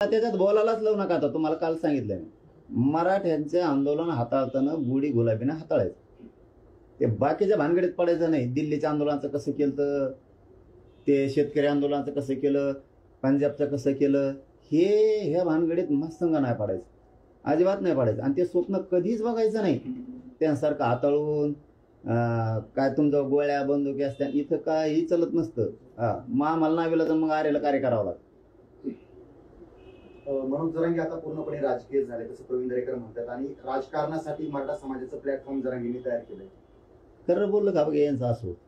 त्याच्यात बोलायलाच लावू नका. आता तुम्हाला काल सांगितलं मी, मराठ्यांचे आंदोलन हाताळताना गुढी गुलाबीने हाताळायचं. ते बाकीच्या भानगडीत पडायचं नाही. दिल्लीच्या आंदोलनाचं कसं केलं, ते शेतकरी आंदोलनाचं कसं केलं, पंजाबचं कसं केलं, ह्या भानगडीत मस्तंग नाही पडायचं, अजिबात नाही पडायचं. आणि ते स्वप्न कधीच बघायचं नाही. त्यांसारखं हाताळून काय तुमचं गोळ्या बंदुकी असत्या, इथं काही चलत नसतं. मग आम्हाला नावीला तर मग आरेला कार्य करावं लागतं. मनोज जरांगे आता पूर्णपणे राजकीय झाले, तसं प्रवीण दरेकर म्हणतात, आणि राजकारणासाठी मराठा समाजाचं प्लॅटफॉर्म जरांगेंनी तयार केलंय. खरं बोललं का बघा यांचं असं होतं.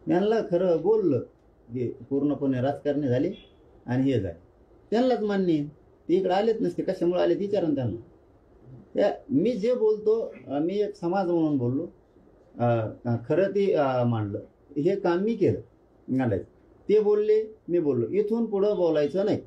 यांना खरं बोललं की पूर्णपणे राजकारणी झाले आणि हे झाले, त्यांनाच मान्य. ते इकडे आलेच नसते, कशामुळे आले विचारून त्यांना. मी जे बोलतो, मी एक समाज म्हणून बोललो, खरं ते मांडलं, हे काम मी केलं घालायचं. ते बोलले, मी बोललो, इथून पुढं बोलायचं नाही.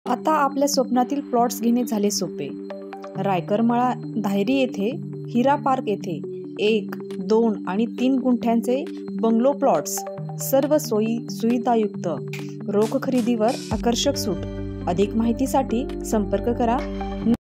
आता आपल्या स्वप्नातील प्लॉट्स घेणे झाले सोपे. रायकरमाळा धायरी येथे हिरा पार्क येथे 1, 2 आणि 3 गुंठ्यांचे बंगलो प्लॉट्स, सर्व सोयी सुविधायुक्त, रोख खरेदीवर आकर्षक सूट. अधिक माहितीसाठी संपर्क करा.